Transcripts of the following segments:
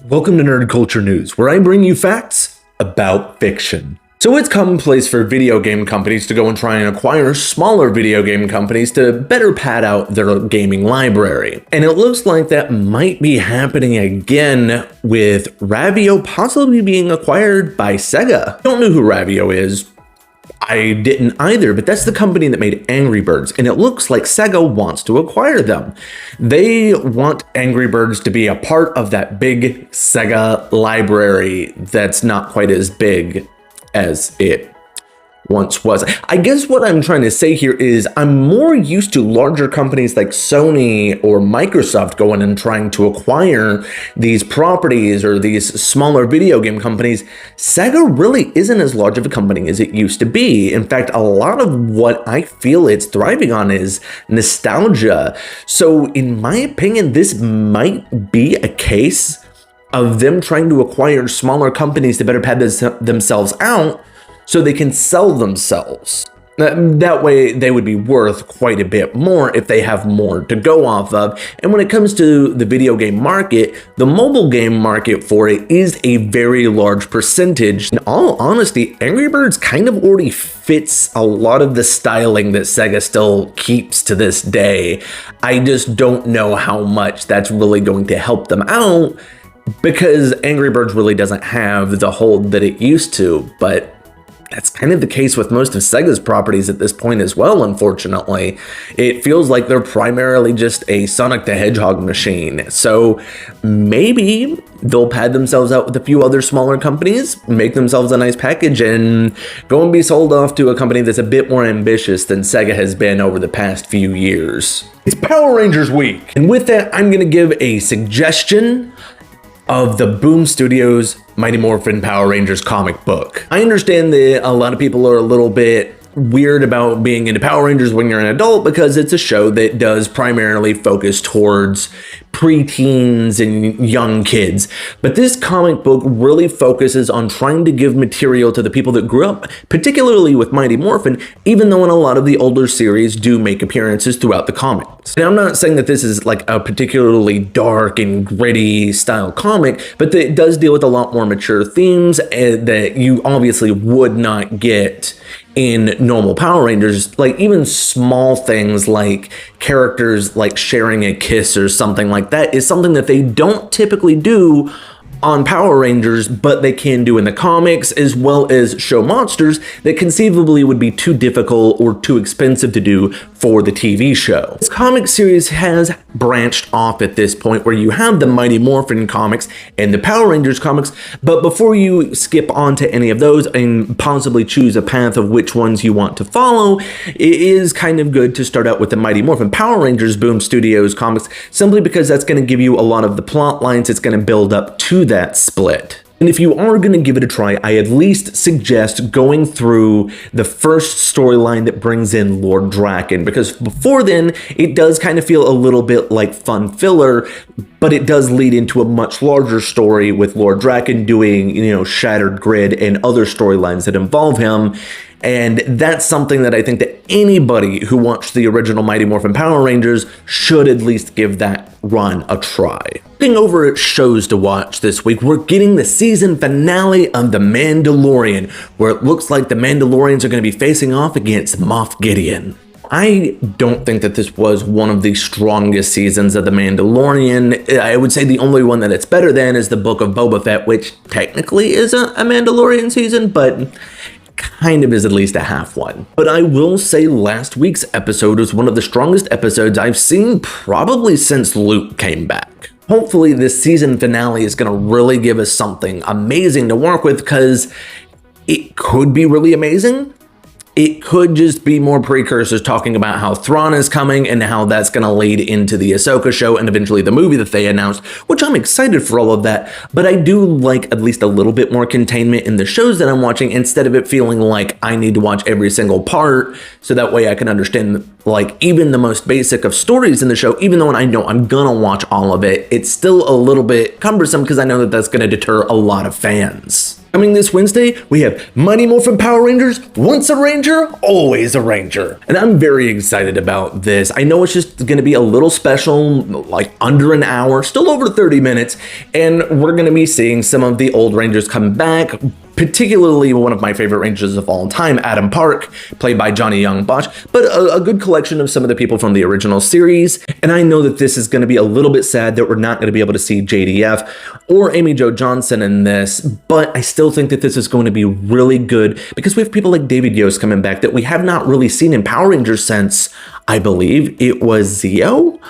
Welcome to Nerd Culture News, where I bring you facts about fiction. So it's commonplace for video game companies to go and try and acquire smaller video game companies to better pad out their gaming library. And it looks like that might be happening again with Ravio possibly being acquired by Sega. I don't know who Ravio is. I didn't either, but that's the company that made Angry Birds, and it looks like Sega wants to acquire them. They want Angry Birds to be a part of that big Sega library that's not quite as big as it once was. I guess what I'm trying to say here is I'm more used to larger companies like Sony or Microsoft going and trying to acquire these properties or these smaller video game companies. Sega really isn't as large of a company as it used to be. In fact, a lot of what I feel it's thriving on is nostalgia. So in my opinion, this might be a case of them trying to acquire smaller companies to better pad themselves out so they can sell themselves. That way they would be worth quite a bit more if they have more to go off of. And when it comes to the video game market, the mobile game market for it is a very large percentage. In all honesty, Angry Birds kind of already fits a lot of the styling that Sega still keeps to this day. I just don't know how much that's really going to help them out because Angry Birds really doesn't have the hold that it used to, but that's kind of the case with most of Sega's properties at this point as well, unfortunately. It feels like they're primarily just a Sonic the Hedgehog machine. So maybe they'll pad themselves out with a few other smaller companies, make themselves a nice package, and go and be sold off to a company that's a bit more ambitious than Sega has been over the past few years. It's Power Rangers week, and with that, I'm going to give a suggestion of the Boom Studios Mighty Morphin Power Rangers comic book. I understand that a lot of people are a little bit weird about being into Power Rangers when you're an adult because it's a show that does primarily focus towards preteens and young kids. But this comic book really focuses on trying to give material to the people that grew up, particularly with Mighty Morphin, even though in a lot of the older series do make appearances throughout the comics. Now, I'm not saying that this is like a particularly dark and gritty style comic, but it does deal with a lot more mature themes that you obviously would not get in normal Power Rangers. Like even small things like characters like sharing a kiss or something like that is something that they don't typically do on Power Rangers, but they can do in the comics, as well as show monsters that conceivably would be too difficult or too expensive to do for the TV show. This comic series has branched off at this point where you have the Mighty Morphin comics and the Power Rangers comics, but before you skip on to any of those and possibly choose a path of which ones you want to follow, it is kind of good to start out with the Mighty Morphin Power Rangers Boom Studios comics, simply because that's going to give you a lot of the plot lines. It's going to build up to that split. And if you are going to give it a try, I at least suggest going through the first storyline that brings in Lord Drakkon, because before then, it does kind of feel a little bit like fun filler, but it does lead into a much larger story with Lord Drakkon doing, Shattered Grid and other storylines that involve him. And that's something that I think that anybody who watched the original Mighty Morphin Power Rangers should at least give that run a try. Looking over at shows to watch this week, we're getting the season finale of The Mandalorian, where it looks like the Mandalorians are going to be facing off against Moff Gideon. I don't think that this was one of the strongest seasons of The Mandalorian. I would say the only one that it's better than is the Book of Boba Fett, which technically is a Mandalorian season, but kind of is at least a half one. But I will say last week's episode was one of the strongest episodes I've seen probably since Luke came back. Hopefully this season finale is going to really give us something amazing to work with, because it could be really amazing. It could just be more precursors talking about how Thrawn is coming and how that's going to lead into the Ahsoka show and eventually the movie that they announced, which I'm excited for all of that. But I do like at least a little bit more containment in the shows that I'm watching, instead of it feeling like I need to watch every single part, so that way I can understand like even the most basic of stories in the show. Even though I know I'm gonna watch all of it, it's still a little bit cumbersome because I know that that's going to deter a lot of fans. Coming this Wednesday, we have Mighty Morphin Power Rangers, once a Ranger, always a Ranger. And I'm very excited about this. I know it's just gonna be a little special, like under an hour, still over 30 minutes, and we're gonna be seeing some of the old Rangers come back, particularly one of my favorite Rangers of all time, Adam Park, played by Johnny Young Bosch, but a good collection of some of the people from the original series. And I know that this is going to be a little bit sad that we're not going to be able to see JDF or Amy Jo Johnson in this, but I still think that this is going to be really good because we have people like David Yost coming back that we have not really seen in Power Rangers since, I believe it was Zeo.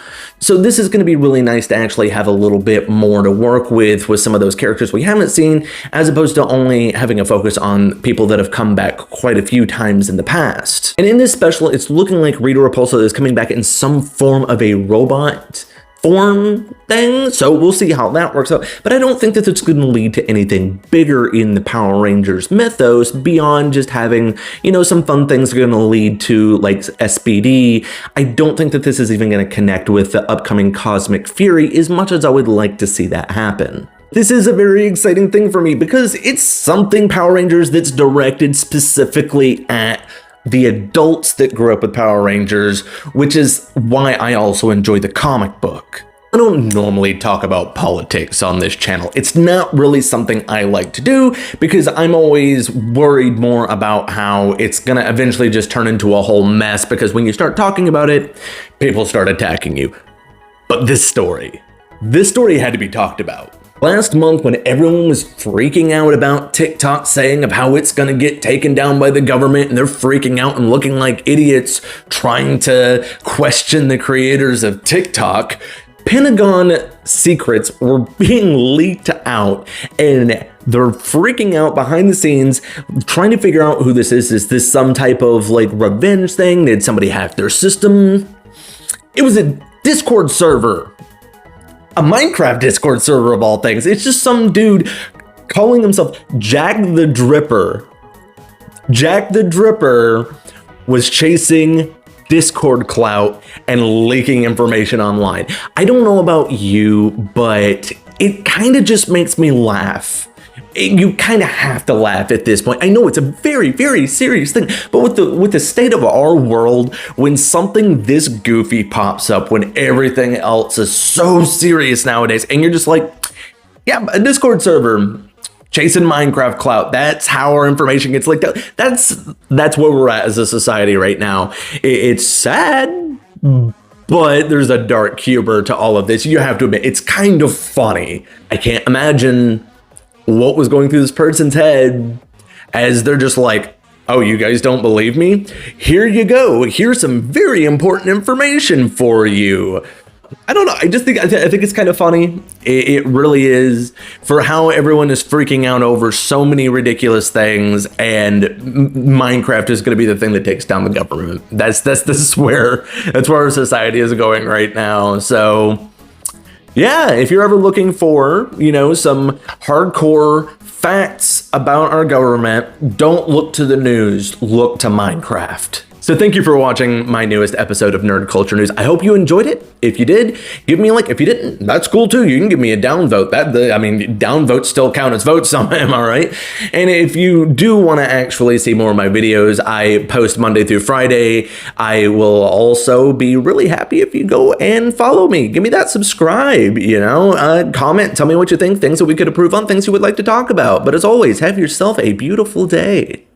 So this is going to be really nice to actually have a little bit more to work with some of those characters we haven't seen, as opposed to only having a focus on people that have come back quite a few times in the past. And in this special, it's looking like Rita Repulsa is coming back in some form of a robot form thing, so we'll see how that works out. But I don't think that it's going to lead to anything bigger in the Power Rangers mythos beyond just having, you know, some fun things are going to lead to like SPD. I don't think that this is even going to connect with the upcoming Cosmic Fury as much as I would like to see that happen. This is a very exciting thing for me because it's something Power Rangers that's directed specifically at the adults that grew up with Power Rangers, which is why I also enjoy the comic book. I don't normally talk about politics on this channel. It's not really something I like to do because I'm always worried more about how it's gonna eventually just turn into a whole mess, because when you start talking about it, people start attacking you. But this story had to be talked about. Last month, when everyone was freaking out about TikTok saying of how it's gonna get taken down by the government, and they're freaking out and looking like idiots trying to question the creators of TikTok, Pentagon secrets were being leaked out, and they're freaking out behind the scenes, trying to figure out who this is. Is this some type of like revenge thing? Did somebody hack their system? It was a Discord server. A Minecraft Discord server of all things. It's just some dude calling himself Jack the Dripper. Jack the Dripper was chasing Discord clout and leaking information online. I don't know about you, but it kind of just makes me laugh. You kind of have to laugh at this point. I know it's a very, very serious thing, but with the state of our world, when something this goofy pops up, when everything else is so serious nowadays, and you're just like, yeah, a Discord server chasing Minecraft clout. That's how our information gets leaked out. That's where we're at as a society right now. It's sad, but there's a dark humor to all of this. You have to admit, it's kind of funny. I can't imagine what was going through this person's head as they're just like, oh, you guys don't believe me? Here you go. Here's some very important information for you. I don't know. I think it's kind of funny. It really is, for how everyone is freaking out over so many ridiculous things, and Minecraft is going to be the thing that takes down the government. That's where our society is going right now. So yeah, if you're ever looking for, you know, some hardcore facts about our government, don't look to the news, look to Minecraft. So thank you for watching my newest episode of Nerd Culture News. I hope you enjoyed it. If you did, give me a like. If you didn't, that's cool too. You can give me a downvote. Downvotes still count as votes, am I right? And if you do want to actually see more of my videos, I post Monday through Friday. I will also be really happy if you go and follow me. Give me that subscribe, you know, comment, tell me what you think, things that we could improve on, things you would like to talk about. But as always, have yourself a beautiful day.